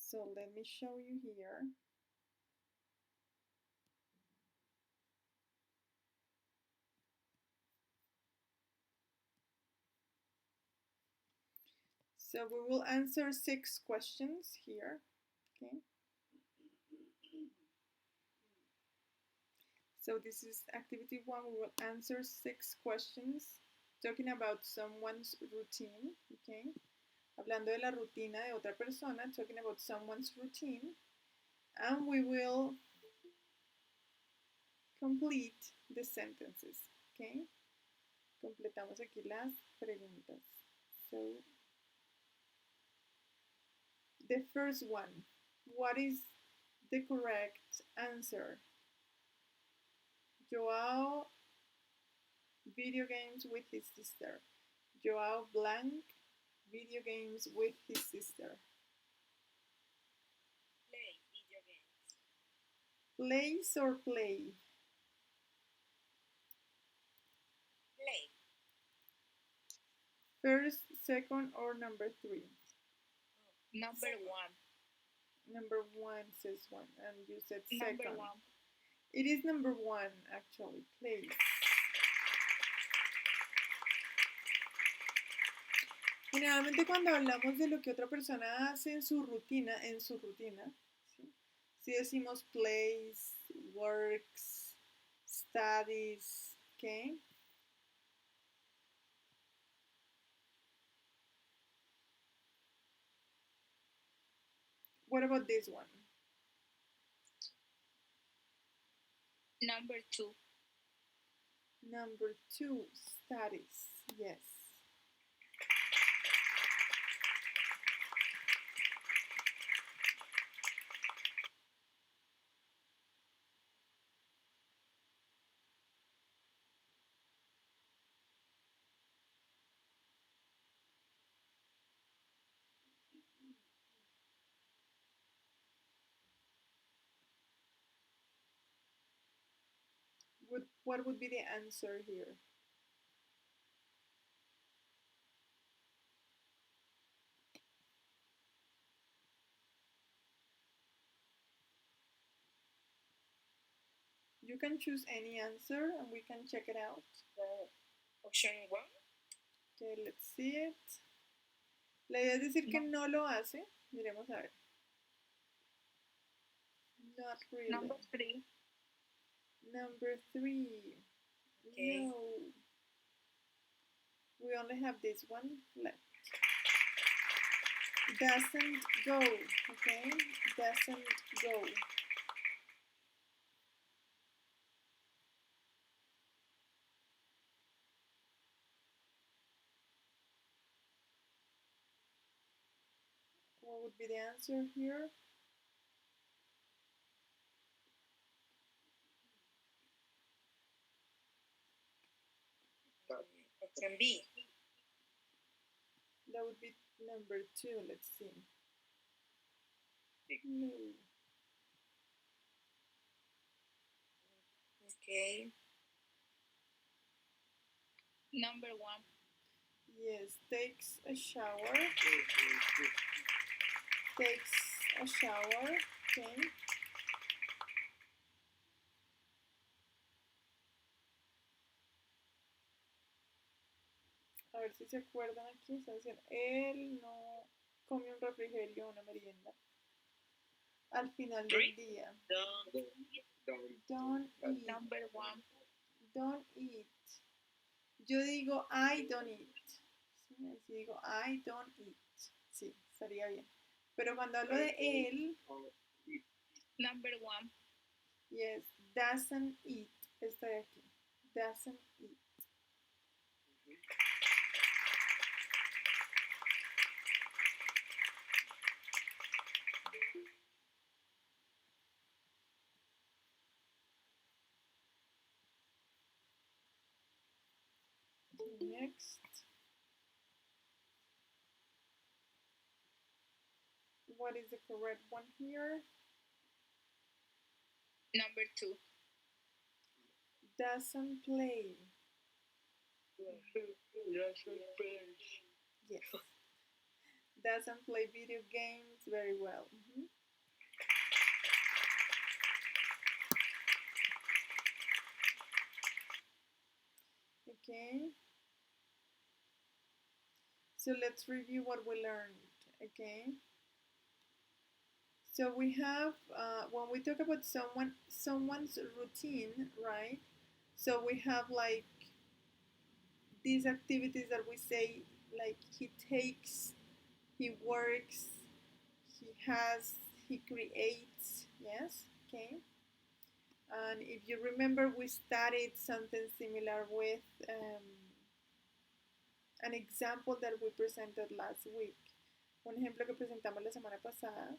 So let me show you here. So we will answer 6 questions here, okay? So this is activity 1. We will answer 6 questions talking about someone's routine, okay? Hablando de la rutina de otra persona, talking about someone's routine. And we will complete the sentences, okay? Completamos aquí las preguntas. So, the first one, what is the correct answer? Joao video games with his sister. Joao blank video games with his sister. Play video games. Plays or play? Play. First, second, or number 3? Number 1. Number 1 says 1, and you said second. Number 1. It is number 1, actually, plays. Generalmente cuando hablamos de lo que otra persona hace en su rutina, ¿sí? Si decimos plays, works, studies, ¿ok? What about this one? Number 2. Number 2, studies, yes. What would be the answer here? You can choose any answer and we can check it out. Option 1. Okay, let's see it. La idea es decir que no lo hace. Miremos a ver. Not really. Number 3. Number 3. Okay. No. We only have this one left. Doesn't go. Okay? Doesn't go. What would be the answer here? Option B. That would be number 2. Let's see. No. Okay. Number 1. Yes, takes a shower. Takes a shower. Okay. A ver si se acuerdan aquí. Está diciendo, él no come un refrigerio o una merienda al final del día. Don't eat. Number 1. Don't eat. Yo digo I don't eat. ¿Sí? Si digo I don't eat. Sí, estaría bien. Pero cuando hablo de él. Number 1. Yes, doesn't eat. Está de aquí. Doesn't eat. Next. What is the correct one here? Number 2. Doesn't play. Yes. doesn't play video games very well. Okay. So let's review what we learned. Okay. So we have when we talk about someone's routine, right? So we have like these activities that we say like he takes, he works, he has, he creates. Yes. Okay. And if you remember, we studied something similar with an example that we presented last week. Un ejemplo que presentamos la semana pasada.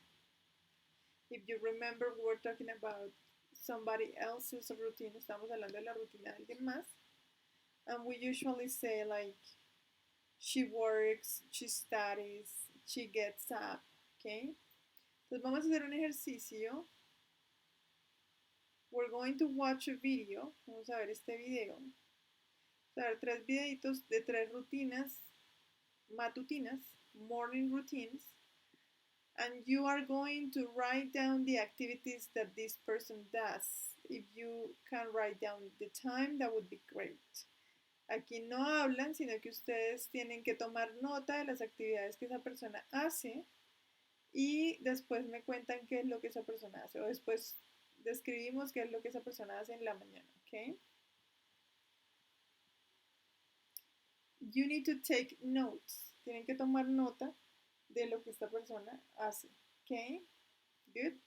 If you remember, we were talking about somebody else's routine. Estamos hablando de la rutina de alguien más. And we usually say like, she works, she studies, she gets up. Okay? Entonces vamos a hacer un ejercicio. We're going to watch a video. Vamos a ver este video. Vamos a ver 3 videitos de 3 rutinas matutinas, morning routines. And you are going to write down the activities that this person does. If you can write down the time, that would be great. Aquí no hablan, sino que ustedes tienen que tomar nota de las actividades que esa persona hace y después me cuentan qué es lo que esa persona hace o después describimos qué es lo que esa persona hace en la mañana, ¿ok? You need to take notes. Tienen que tomar nota de lo que esta persona hace, ¿ok? Good.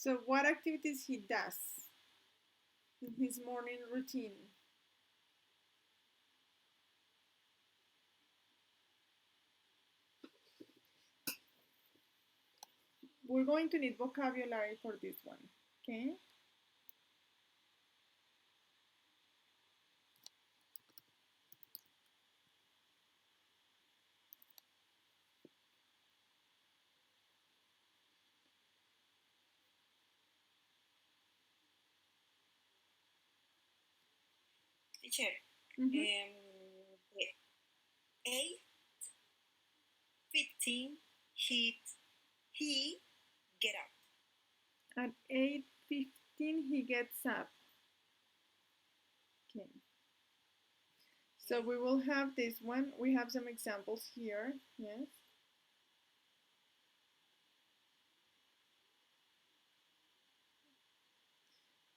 So what activities he does in his morning routine? We're going to need vocabulary for this one, okay? Teacher, Mm-hmm. 8:15 he get up. At 8:15 he gets up. Okay. So we will have this one. We have some examples here. Yes.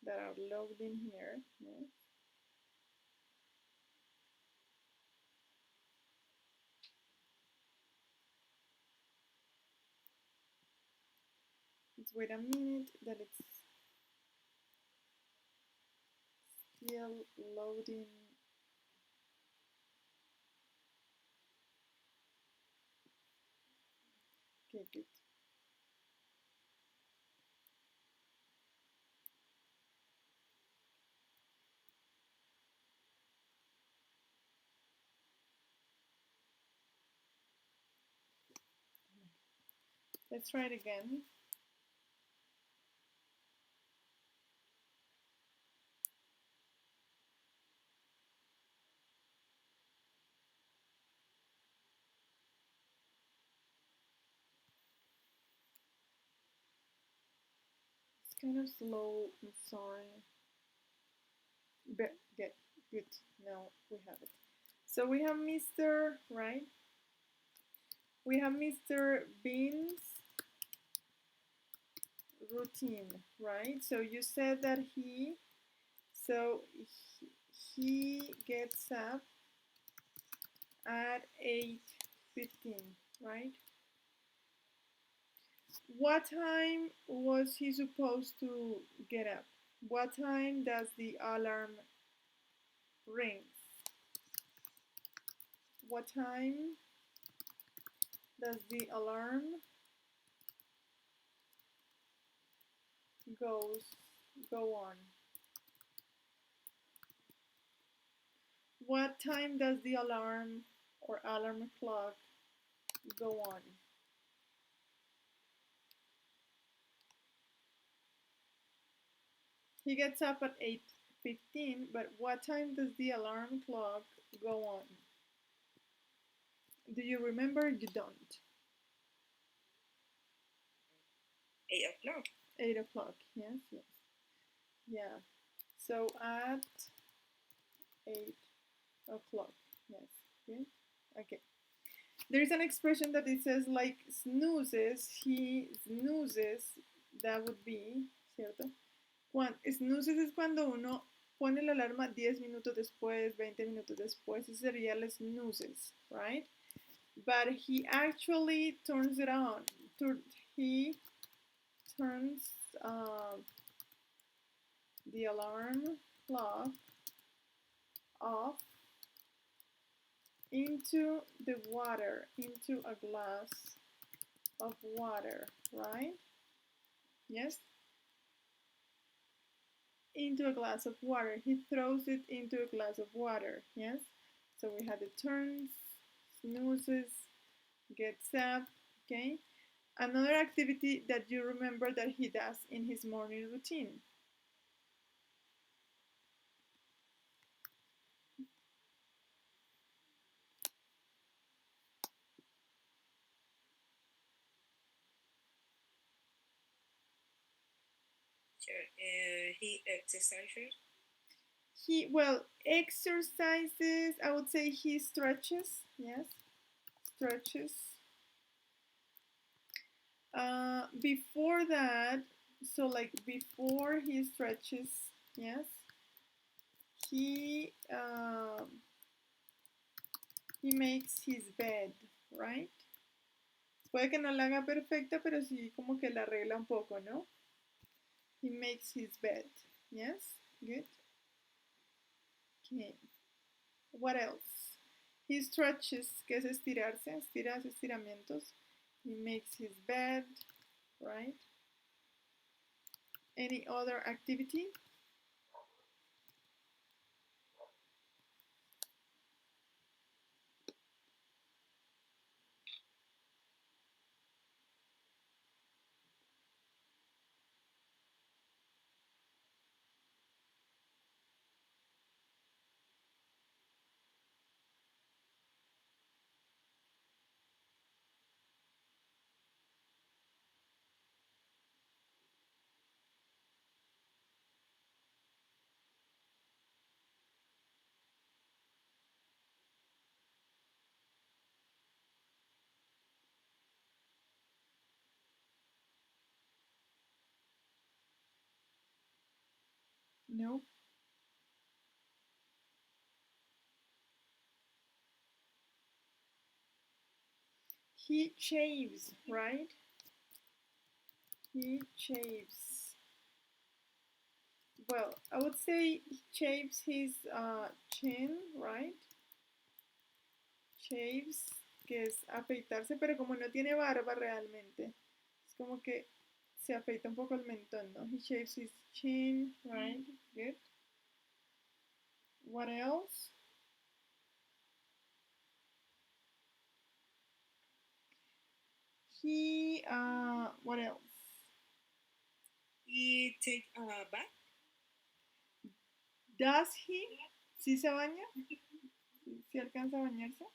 That are loading here. Yes. Let's wait a minute that it's still loading. Okay, good. Let's try it again. It's kind of slow. I'm sorry. But get good. Now we have it. So we have Mr. Right? We have Mr. Bean's routine, right? So you said that he gets up at 8:15, right? What time was he supposed to get up? What time does the alarm ring? What time does the alarm go on? What time does the alarm or alarm clock go on? He gets up at 8:15, but what time does the alarm clock go on? Do you remember? You don't. 8:00. 8:00. Yes, yes. Yeah. So at 8:00. Yes. Good. Okay. There's an expression that it says like snoozes. He snoozes. That would be, ¿cierto? Snoozes es cuando uno pone la alarma 10 minutos después, 20 minutos después. Ese sería el snoozes, right? But he actually turns it on. He turns the alarm clock off into the water, into a glass of water, right? Yes? Into a glass of water. He throws it into a glass of water, yes? So we have the turns, snoozes, gets up, okay? Another activity that you remember that he does in his morning routine. Sure. He exercises. Exercises, I would say he stretches, yes, stretches. Before that, so like before he stretches, yes, he makes his bed, right? Puede que no la haga perfecta, pero sí como que la arregla un poco, ¿no? He makes his bed. Yes, good. Okay. What else? He stretches, que es estirarse, estira, hace estiramientos. He makes his bed, right? Any other activity? No. He shaves, right? He shaves. Well, I would say he shaves his chin, right? Shaves, que es afeitarse, pero como no tiene barba realmente, es como que se afeita un poco el mentón, ¿no? He shaves his chin, right? Good. What else? He, what else? He take a bath. Does he? ¿Sí se baña? ¿Sí alcanza a bañarse?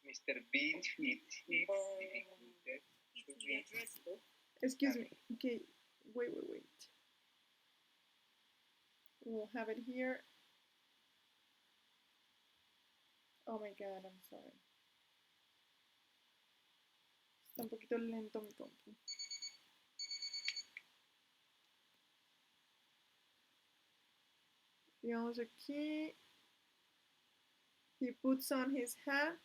Mr. Bean eats He get dressed. Excuse me. Okay, wait. We'll have it here. Oh my god, I'm sorry. Está un poquito lento mi compu. Digamos aquí. He puts on his hat.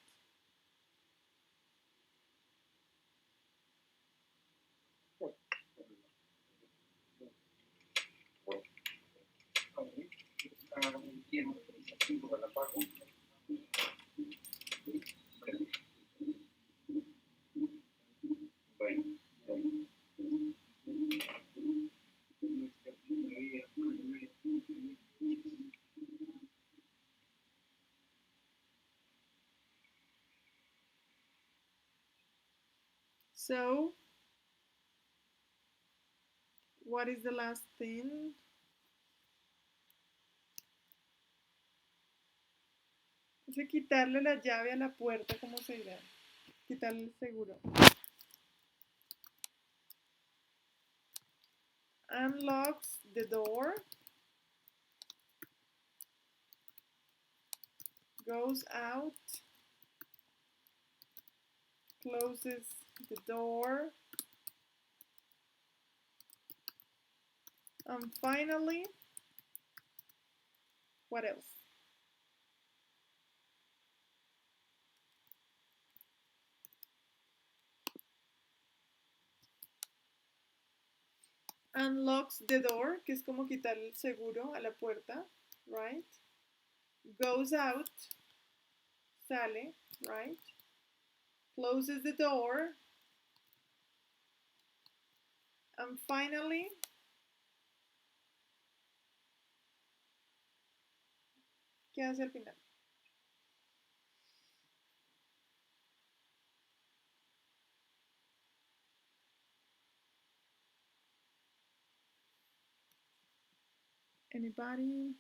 So, what is the last thing? Es que quitarle la llave a la puerta, ¿cómo se dirá? Quitarle el seguro. Unlocks the door. Goes out. Closes the door. And finally, what else? Unlocks the door, que es como quitar el seguro a la puerta, right? Goes out, sale, right? Closes the door. And finally, ¿qué hace al final? Anybody?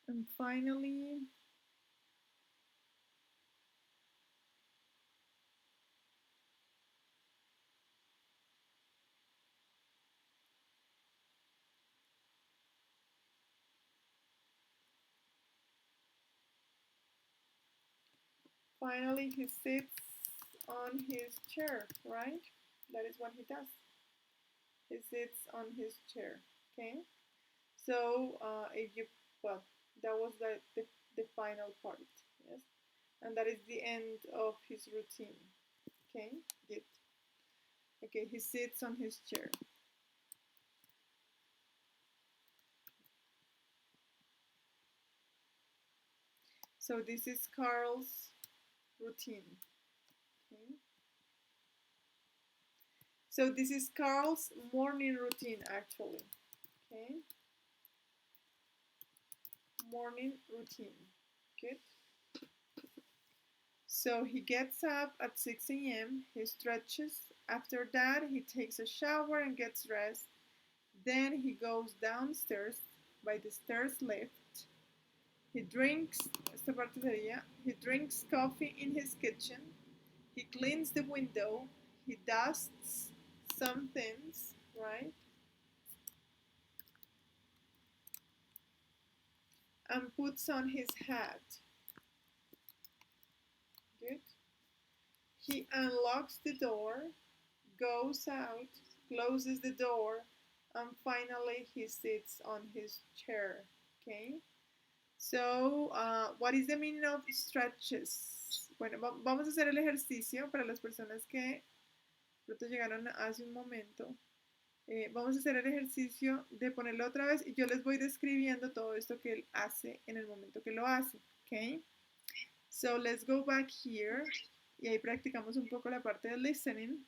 And finally, he sits on his chair, right? That is what he does. He sits on his chair, okay? So, if you, well, that was the final part, yes? And that is the end of his routine. Okay, good. Okay, he sits on his chair. So this is Carl's routine. Okay. So this is Carl's morning routine actually. Okay. Morning routine. Good. So he gets up at 6 a.m. He stretches. After that, he takes a shower and gets dressed. Then he goes downstairs by the stairs lift. He drinks, esta parte sería, he drinks coffee in his kitchen. He cleans the window. He dusts some things, right? And puts on his hat. Good. He unlocks the door, goes out, closes the door, and finally he sits on his chair. Okay. So, what is the meaning of stretches? Bueno, vamos a hacer el ejercicio para las personas que pronto llegaron hace un momento. Vamos a hacer el ejercicio de ponerlo otra vez y yo les voy describiendo todo esto que él hace en el momento que lo hace. Okay. So, let's go back here. Y ahí practicamos un poco la parte del listening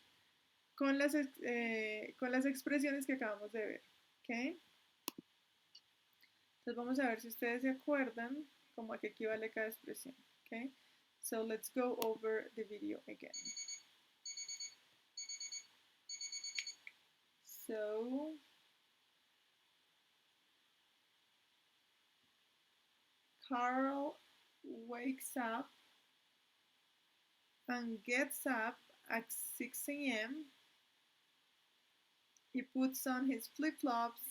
con las expresiones que acabamos de ver. ¿Ok? Entonces vamos a ver si ustedes se acuerdan como a qué equivale cada expresión. ¿Ok? So let's go over the video again. So Carl wakes up and gets up at 6 a.m. He puts on his flip-flops.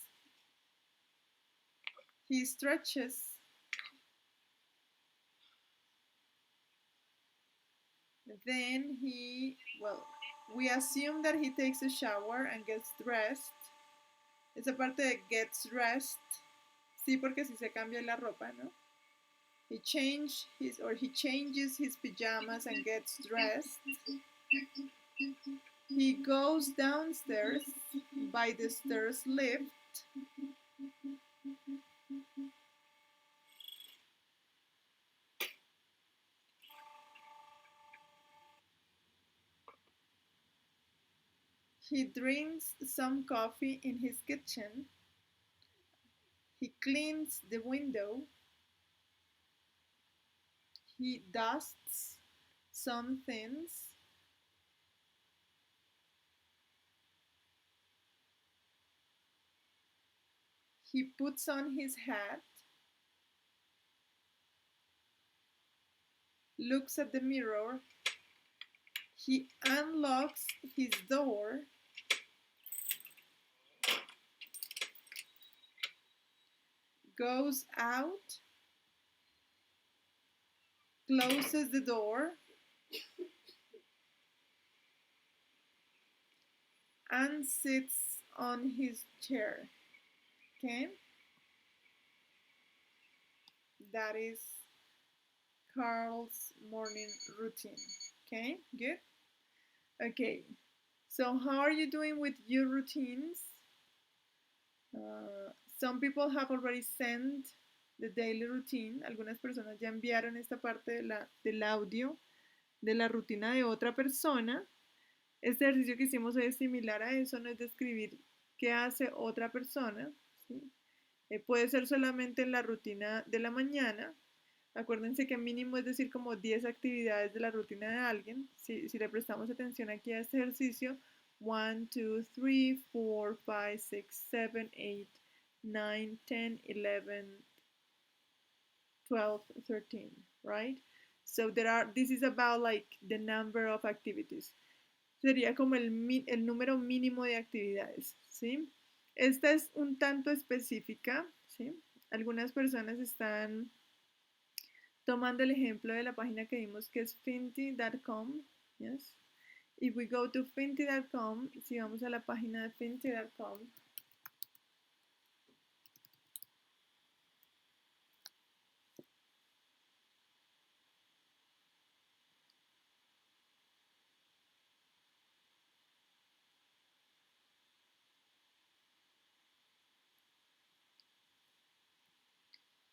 He stretches. Then we assume that he takes a shower and gets dressed. Esa parte de gets dressed, sí, porque si se cambia la ropa, ¿no? He changes his pajamas and gets dressed. He goes downstairs by the stairs lift. He drinks some coffee in his kitchen. He cleans the window. He dusts some things. He puts on his hat. Looks at the mirror. He unlocks his door. Goes out. Closes the door. And sits on his chair. Okay? That is Carl's morning routine. Okay, good? Okay, so how are you doing with your routines? Some people have already sent the daily routine. Algunas personas ya enviaron esta parte del audio de la rutina de otra persona. Este ejercicio que hicimos es similar a eso, no es describir qué hace otra persona, ¿sí? Puede ser solamente en la rutina de la mañana. Acuérdense que mínimo es decir como 10 actividades de la rutina de alguien. Si le prestamos atención aquí a este ejercicio, 1, 2, 3, 4, 5, 6, 7, 8, 9, 10, 11, 12, 13, right? So this is about like the number of activities. Sería como el número mínimo de actividades, ¿sí? Esta es un tanto específica, ¿sí? Algunas personas están tomando el ejemplo de la página que vimos que es finty.com, yes? If we go to finty.com, si vamos a la página de finty.com,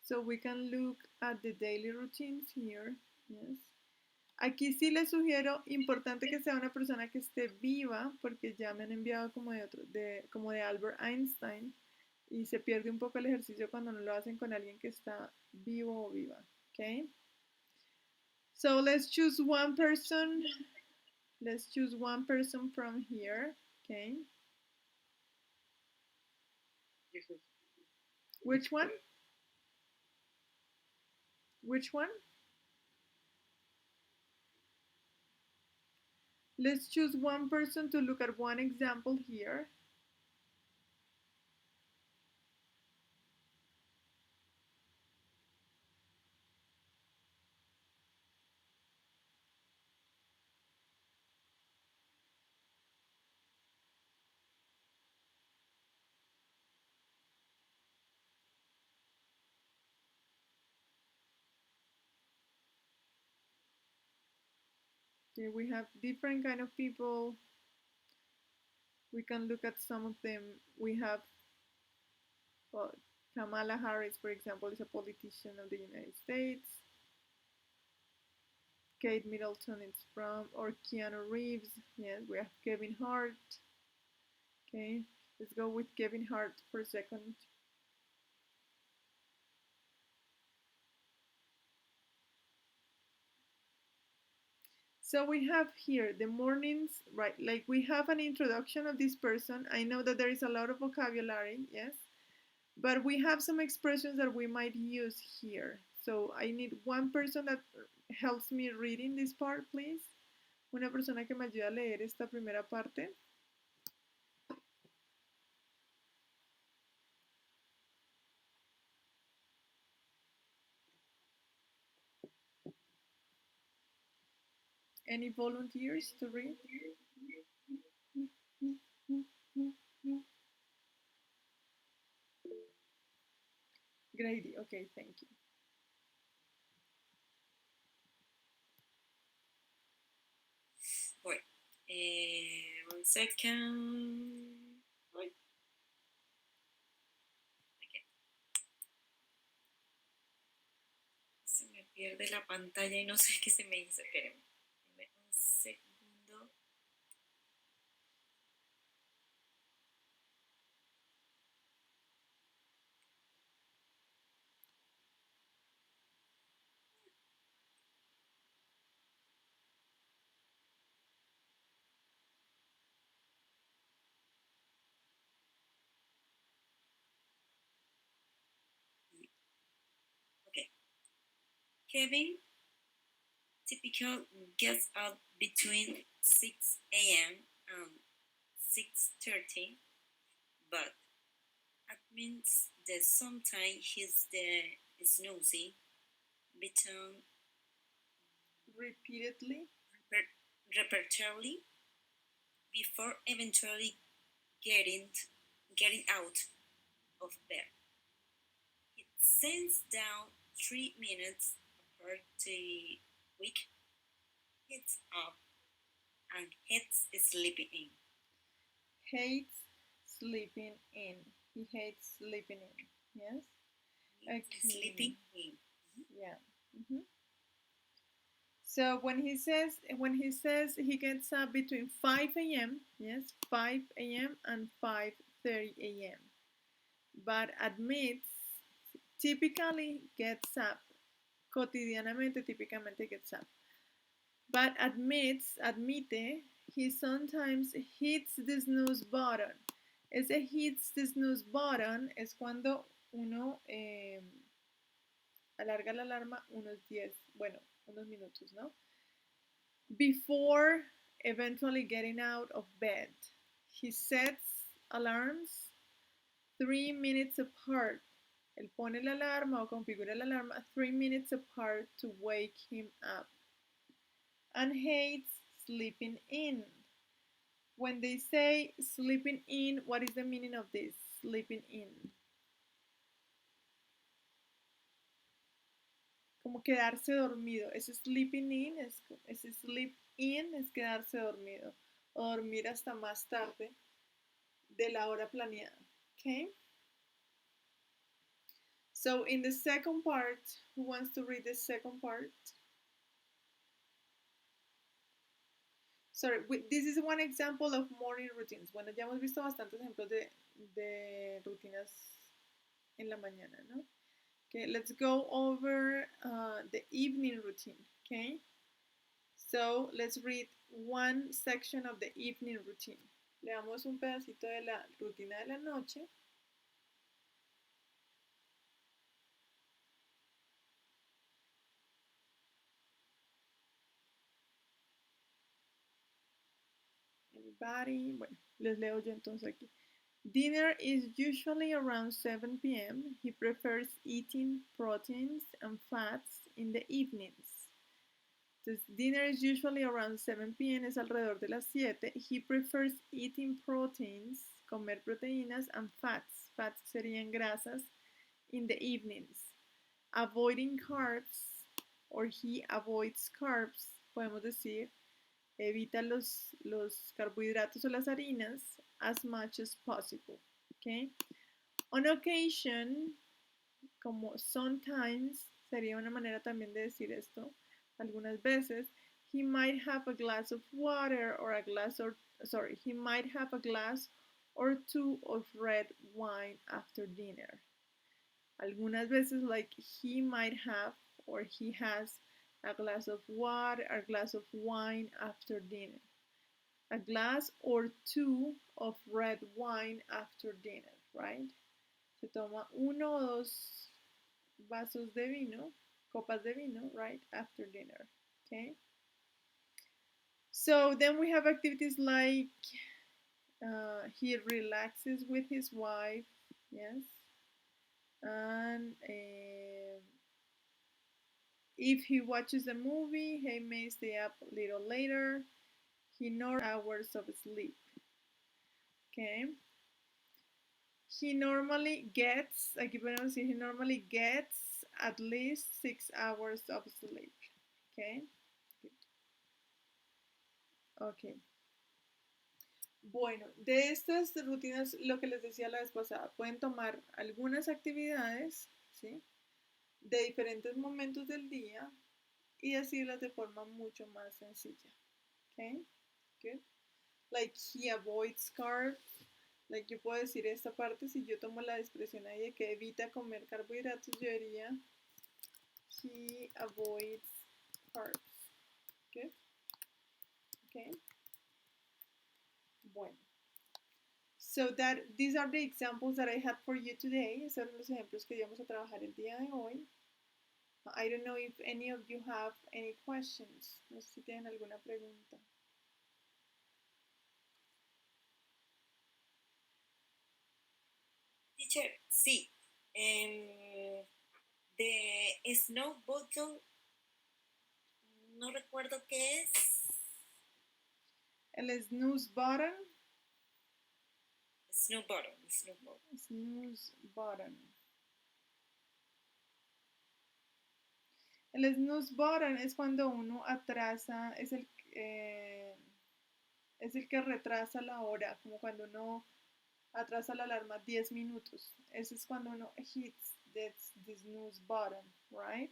So we can look at the daily routines here. Yes. Aquí sí les sugiero, importante que sea una persona que esté viva, porque ya me han enviado como como de Albert Einstein, y se pierde un poco el ejercicio cuando no lo hacen con alguien que está vivo o viva. Okay. So let's choose one person. Let's choose one person from here. Okay. Which one? Which one? Let's choose one person to look at one example here. Okay, we have different kind of people. We can look at some of them. We have, well, Kamala Harris, for example, is a politician of the United States. Kate Middleton is from, or Keanu Reeves. Yes, we have Kevin Hart. Okay, let's go with Kevin Hart for a second. So we have here the mornings, right? Like we have an introduction of this person. I know that there is a lot of vocabulary, yes, but we have some expressions that we might use here. So I need one person that helps me reading this part, please. Una persona que me ayude a leer esta primera parte. Any volunteers to read? Grady, okay, thank you. Bueno, 1 second. Okay. Se me pierde la pantalla y no sé qué se me hizo. Espérenme. Dame un segundo. Okay. Kevin typical gets up between 6 a.m. and 6:30, but admits that sometimes he's the snoozy between Repeatedly. repertorily before eventually getting out of bed. It sends down 3 minutes apart the week, gets up, and hates sleeping in. Hates sleeping in. He hates sleeping in. Yes? Okay. Sleeping in. Yeah. So when he says he gets up between 5 a.m., yes, 5 a.m. and 5:30 a.m. but admits typically gets up, cotidianamente típicamente gets up, but admite, he sometimes hits the snooze button. Ese hits the snooze button es cuando uno alarga la alarma unos minutos, ¿no? Before eventually getting out of bed. He sets alarms 3 minutes apart. Él pone la alarma o configura la alarma 3 minutes apart to wake him up. And hates sleeping in. When they say sleeping in, what is the meaning of this? Sleeping in. Como quedarse dormido. Ese sleeping in, ese sleep in es quedarse dormido. O dormir hasta más tarde de la hora planeada. Okay? So in the second part, who wants to read the second part? Sorry, this is one example of morning routines. Bueno, ya hemos visto bastantes ejemplos de rutinas en la mañana, ¿no? Okay, let's go over the evening routine, okay? So let's read one section of the evening routine. Leamos un pedacito de la rutina de la noche. Anybody? Bueno, les leo yo entonces aquí. Dinner is usually around 7 p.m. He prefers eating proteins and fats in the evenings. Entonces, dinner is usually around 7 p.m. es alrededor de las 7. He prefers eating proteins, comer proteínas, and fats. Fats serían grasas in the evenings. Avoiding carbs, or he avoids carbs, podemos decir, evita los carbohidratos o las harinas as much as possible. Okay? On occasion, como sometimes, sería una manera también de decir esto, algunas veces, he might have a glass of water or a glass or, sorry, he might have a glass or two of red wine after dinner. Algunas veces, like he might have or he has a glass of water, a glass of wine after dinner. A glass or two of red wine after dinner, right? Se toma uno o dos vasos de vino, copas de vino, right, after dinner, okay? So then we have activities like he relaxes with his wife, yes, and if he watches a movie, he may stay up a little later. He normally hours of sleep. Okay. He normally gets, aquí podemos decir, he normally gets at least 6 hours of sleep. Okay. Okay. Bueno, de estas rutinas, lo que les decía la vez pasada, pueden tomar algunas actividades, ¿sí? De diferentes momentos del día y decirlas de forma mucho más sencilla. Okay, good. Like he avoids carbs. Like yo puedo decir esta parte, si yo tomo la expresión ahí de que evita comer carbohidratos, yo diría he avoids carbs. Good. Okay. Bueno. So that these are the examples that I had for you today. Esos son los ejemplos que íbamos a trabajar el día de hoy. I don't know if any of you have any questions. No sé si tienen alguna pregunta. Teacher, sí. De Snow Bottle, no recuerdo qué es. El snooze button. Snooze button, snooze button. Snooze button. El snooze button es cuando uno atrasa, es el que retrasa la hora, como cuando uno atrasa la alarma 10 minutos. Ese es cuando uno hits the snooze button, right?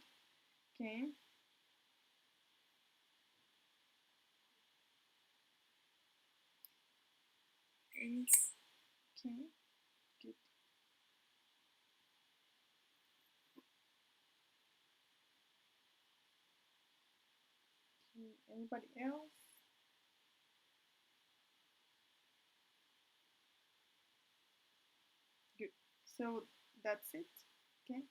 Okay. Thanks. Okay. Good. Okay. Anybody else? Good. So that's it. Okay.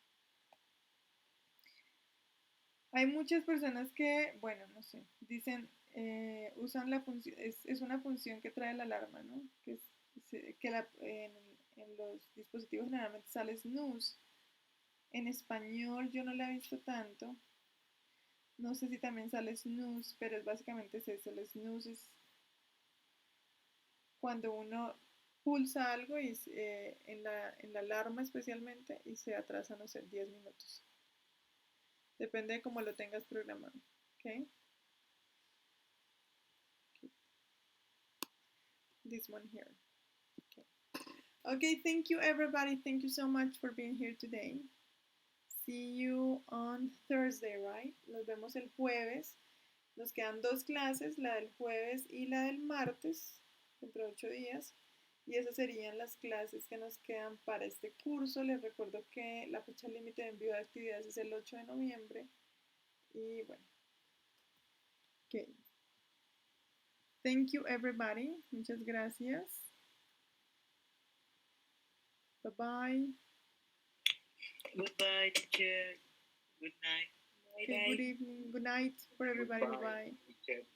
Hay muchas personas que, bueno, no sé, dicen, usan la función, es una función que trae la alarma, ¿no? Que, en los dispositivos generalmente sale snooze. En español yo no la he visto tanto. No sé si también sale snooze, pero es básicamente es eso. El snooze es cuando uno pulsa algo y, en la alarma especialmente y se atrasa, no sé, 10 minutos. Depende de cómo lo tengas programado. ¿Ok? This one here. Okay. Okay, thank you everybody. Thank you so much for being here today. see you on Thursday, right? Nos vemos el jueves. Nos quedan 2 clases, la del jueves y la del martes, dentro de 8 días. Y esas serían las clases que nos quedan para este curso. Les recuerdo que la fecha límite de envío de actividades es el 8 de noviembre. Y bueno. Ok. Thank you, everybody. Muchas gracias. Bye-bye. Goodbye, teacher. Good night. Okay, good evening. Good night for everybody. Goodbye, Bye-bye. teacher.